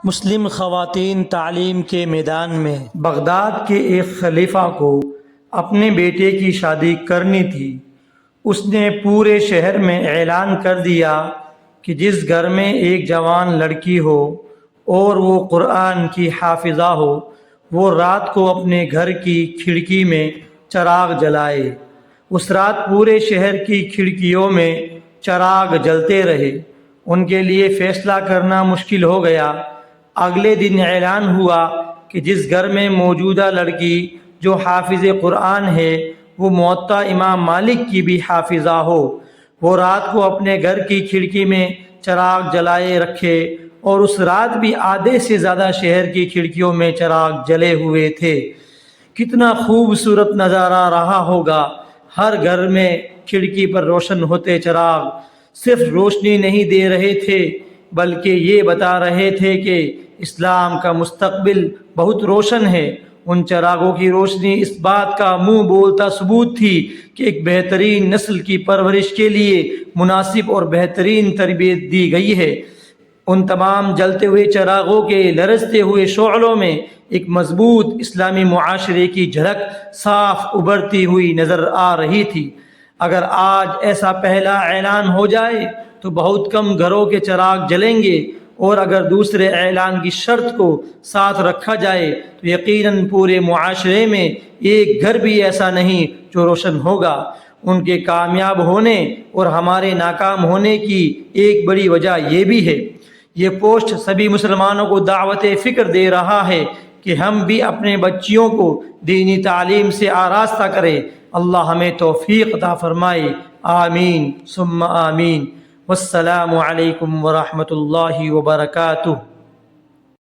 مسلم خواتین تعلیم کے میدان میں بغداد کے ایک خلیفہ کو اپنے بیٹے کی شادی کرنی تھی۔ اس نے پورے شہر میں اعلان کر دیا کہ جس گھر میں ایک جوان لڑکی ہو اور وہ قرآن کی حافظہ ہو، وہ رات کو اپنے گھر کی کھڑکی میں چراغ جلائے۔ اس رات پورے شہر کی کھڑکیوں میں چراغ جلتے رہے۔ ان کے لیے فیصلہ کرنا مشکل ہو گیا۔ اگلے دن اعلان ہوا کہ جس گھر میں موجودہ لڑکی جو حافظ قرآن ہے وہ موطا امام مالک کی بھی حافظہ ہو، وہ رات کو اپنے گھر کی کھڑکی میں چراغ جلائے رکھے۔ اور اس رات بھی آدھے سے زیادہ شہر کی کھڑکیوں میں چراغ جلے ہوئے تھے۔ کتنا خوبصورت نظارہ رہا ہوگا۔ ہر گھر میں کھڑکی پر روشن ہوتے چراغ صرف روشنی نہیں دے رہے تھے بلکہ یہ بتا رہے تھے کہ اسلام کا مستقبل بہت روشن ہے۔ ان چراغوں کی روشنی اس بات کا منہ بولتا ثبوت تھی کہ ایک بہترین نسل کی پرورش کے لیے مناسب اور بہترین تربیت دی گئی ہے۔ ان تمام جلتے ہوئے چراغوں کے لرزتے ہوئے شعلوں میں ایک مضبوط اسلامی معاشرے کی جھلک صاف ابھرتی ہوئی نظر آ رہی تھی۔ اگر آج ایسا پہلا اعلان ہو جائے تو بہت کم گھروں کے چراغ جلیں گے، اور اگر دوسرے اعلان کی شرط کو ساتھ رکھا جائے تو یقیناً پورے معاشرے میں ایک گھر بھی ایسا نہیں جو روشن ہوگا۔ ان کے کامیاب ہونے اور ہمارے ناکام ہونے کی ایک بڑی وجہ یہ بھی ہے۔ یہ پوسٹ سبھی مسلمانوں کو دعوت فکر دے رہا ہے کہ ہم بھی اپنے بچیوں کو دینی تعلیم سے آراستہ کریں۔ اللہ ہمیں توفیق عطا فرمائے، آمین ثم آمین۔ والسلام علیکم ورحمۃ اللہ وبرکاتہ۔